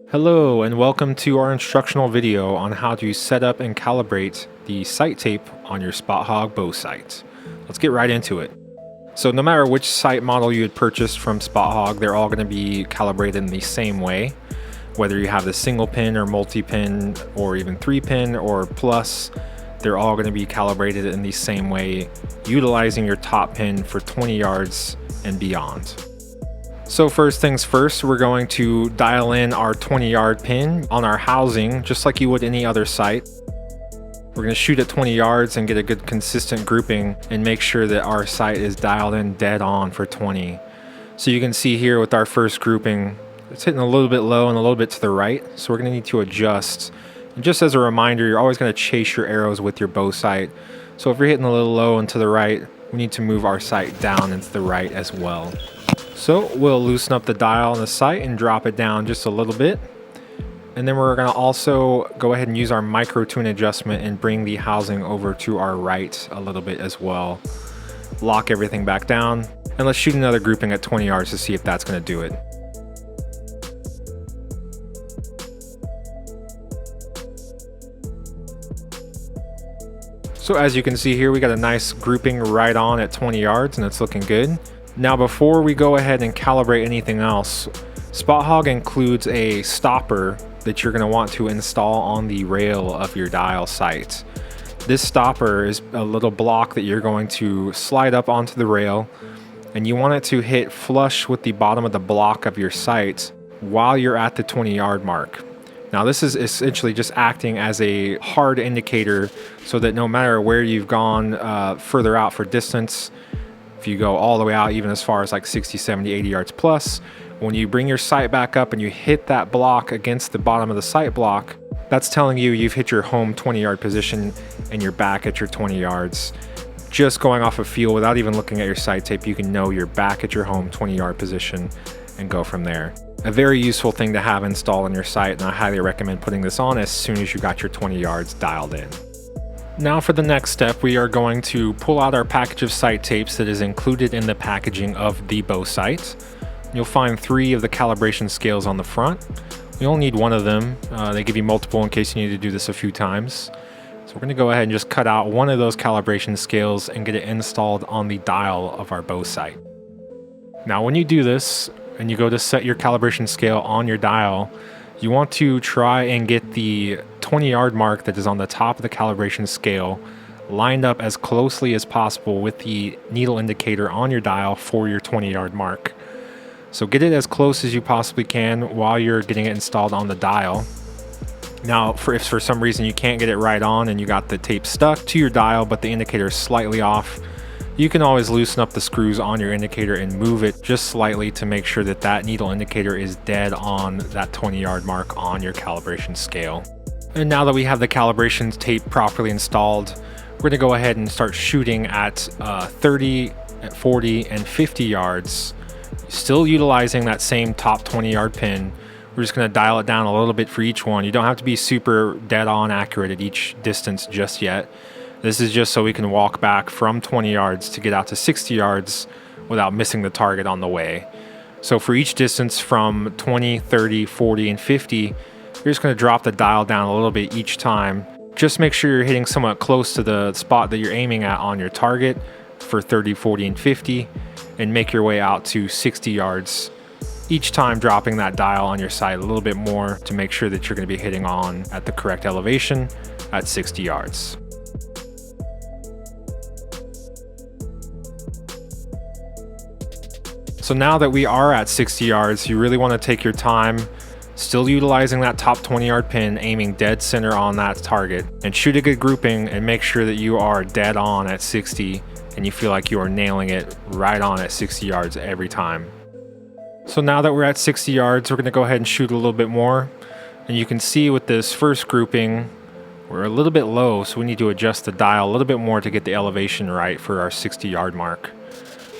Hello and welcome to our instructional video on how to set up and calibrate the sight tape on your Spot Hogg bow sight. Let's get right into it. So no matter which sight model you had purchased from Spot Hogg, they're all going to be calibrated in the same way. Whether you have the single pin or multi-pin or even 3-pin or plus, they're all going to be calibrated in the same way, utilizing your top pin for 20 yards and beyond. So first things first, we're going to dial in our 20-yard pin on our housing, just like you would any other sight. We're going to shoot at 20 yards and get a good consistent grouping and make sure that our sight is dialed in dead on for 20. So you can see here with our first grouping, it's hitting a little bit low and a little bit to the right. So we're going to need to adjust. And just as a reminder, you're always going to chase your arrows with your bow sight. So if you're hitting a little low and to the right, we need to move our sight down and to the right as well. So we'll loosen up the dial on the sight and drop it down just a little bit. And then we're going to also go ahead and use our micro tune adjustment and bring the housing over to our right a little bit as well. Lock everything back down and let's shoot another grouping at 20 yards to see if that's going to do it. So as you can see here, we got a nice grouping right on at 20 yards and it's looking good. Now before we go ahead and calibrate anything else, Spot Hogg includes a stopper that you're going to want to install on the rail of your dial sight. This stopper is a little block that you're going to slide up onto the rail, and you want it to hit flush with the bottom of the block of your sight while you're at the 20-yard mark. Now this is essentially just acting as a hard indicator so that no matter where you've gone further out for distance, if you go all the way out, even as far as like 60, 70, 80 yards plus, when you bring your sight back up and you hit that block against the bottom of the sight block, that's telling you you've hit your home 20-yard position and you're back at your 20 yards. Just going off of feel without even looking at your sight tape, you can know you're back at your home 20-yard position and go from there. A very useful thing to have installed on your sight, and I highly recommend putting this on as soon as you got your 20 yards dialed in. Now for the next step, we are going to pull out our package of sight tapes that is included in the packaging of the bow sight. You'll find 3 of the calibration scales on the front. We only need 1 of them. They give you multiple in case you need to do this a few times. So we're going to go ahead and just cut out 1 of those calibration scales and get it installed on the dial of our bow sight. Now when you do this and you go to set your calibration scale on your dial, you want to try and get the 20-yard mark that is on the top of the calibration scale lined up as closely as possible with the needle indicator on your dial for your 20-yard mark. So get it as close as you possibly can while you're getting it installed on the dial. Now, if for some reason you can't get it right on and you got the tape stuck to your dial but the indicator is slightly off, you can always loosen up the screws on your indicator and move it just slightly to make sure that that needle indicator is dead on that 20-yard mark on your calibration scale. And now that we have the calibration tape properly installed, we're going to go ahead and start shooting at 30, at 40, and 50 yards, still utilizing that same top 20-yard pin. We're just going to dial it down a little bit for each one. You don't have to be super dead on accurate at each distance just yet. This is just so we can walk back from 20 yards to get out to 60 yards without missing the target on the way. So for each distance from 20, 30, 40, and 50, you're just going to drop the dial down a little bit each time. Just make sure you're hitting somewhat close to the spot that you're aiming at on your target for 30, 40, and 50, and make your way out to 60 yards. Each time dropping that dial on your sight a little bit more to make sure that you're going to be hitting on at the correct elevation at 60 yards. So now that we are at 60 yards, you really want to take your time, still utilizing that top 20-yard pin, aiming dead center on that target, and shoot a good grouping and make sure that you are dead on at 60 and you feel like you are nailing it right on at 60 yards every time. So now that we're at 60 yards, we're going to go ahead and shoot a little bit more. And you can see with this first grouping, we're a little bit low, so we need to adjust the dial a little bit more to get the elevation right for our 60-yard mark.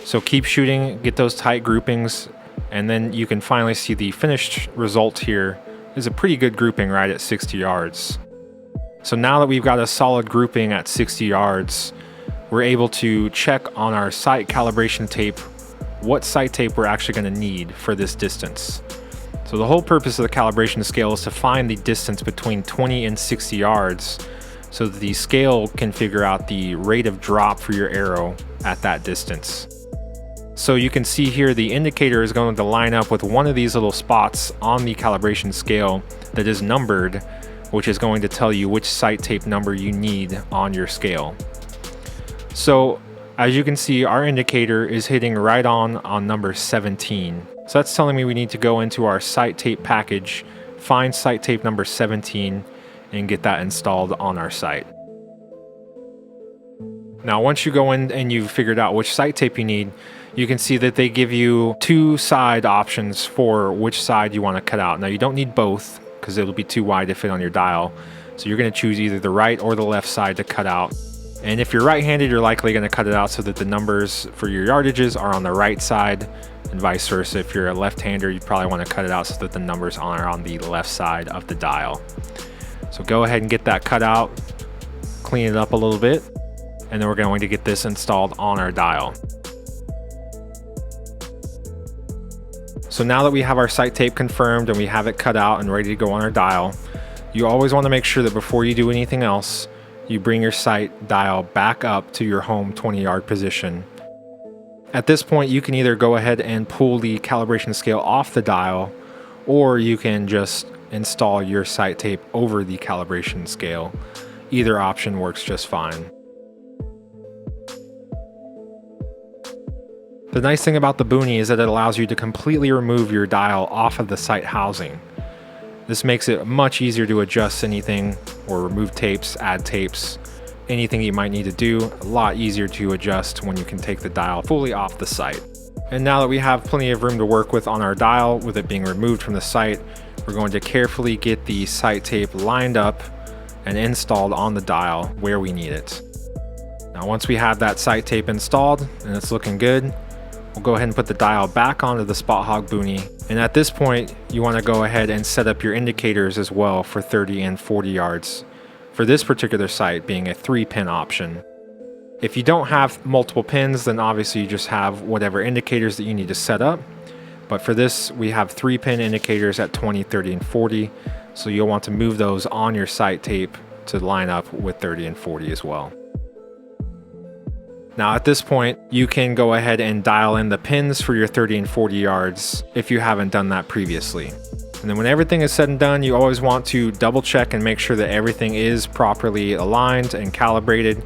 So keep shooting, get those tight groupings, and then you can finally see the finished result here is a pretty good grouping right at 60 yards. So now that we've got a solid grouping at 60 yards, we're able to check on our sight calibration tape what sight tape we're actually going to need for this distance. So the whole purpose of the calibration scale is to find the distance between 20 and 60 yards so that the scale can figure out the rate of drop for your arrow at that distance. So you can see here the indicator is going to line up with one of these little spots on the calibration scale that is numbered, which is going to tell you which sight tape number you need on your scale. So as you can see, our indicator is hitting right on number 17. So that's telling me we need to go into our sight tape package, find sight tape number 17, and get that installed on our sight. Now, once you go in and you've figured out which sight tape you need, you can see that they give you two side options for which side you want to cut out. Now, you don't need both because it'll be too wide to fit on your dial. So you're going to choose either the right or the left side to cut out. And if you're right-handed, you're likely going to cut it out so that the numbers for your yardages are on the right side, and vice versa. If you're a left-hander, you probably want to cut it out so that the numbers are on the left side of the dial. So go ahead and get that cut out, clean it up a little bit, and then we're going to get this installed on our dial. So now that we have our sight tape confirmed and we have it cut out and ready to go on our dial, you always want to make sure that before you do anything else, you bring your sight dial back up to your home 20-yard position. At this point, you can either go ahead and pull the calibration scale off the dial, or you can just install your sight tape over the calibration scale. Either option works just fine. The nice thing about the Boonie is that it allows you to completely remove your dial off of the sight housing. This makes it much easier to adjust anything or remove tapes, add tapes, anything you might need to do. A lot easier to adjust when you can take the dial fully off the sight. And now that we have plenty of room to work with on our dial, with it being removed from the sight, we're going to carefully get the sight tape lined up and installed on the dial where we need it. Now, once we have that sight tape installed and it's looking good, we'll go ahead and put the dial back onto the Spot Hogg Boonie. And at this point, you want to go ahead and set up your indicators as well for 30 and 40 yards. For this particular sight being a 3-pin option. If you don't have multiple pins, then obviously you just have whatever indicators that you need to set up. But for this, we have 3-pin indicators at 20, 30, and 40. So you'll want to move those on your sight tape to line up with 30 and 40 as well. Now at this point, you can go ahead and dial in the pins for your 30 and 40 yards if you haven't done that previously. And then when everything is said and done, you always want to double check and make sure that everything is properly aligned and calibrated.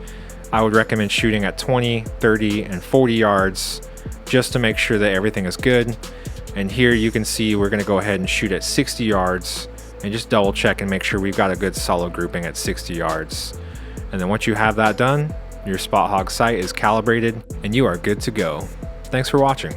I would recommend shooting at 20, 30, and 40 yards just to make sure that everything is good. And here you can see we're going to go ahead and shoot at 60 yards and just double check and make sure we've got a good solid grouping at 60 yards. And then once you have that done, your Spot Hogg sight is calibrated and you are good to go. Thanks for watching.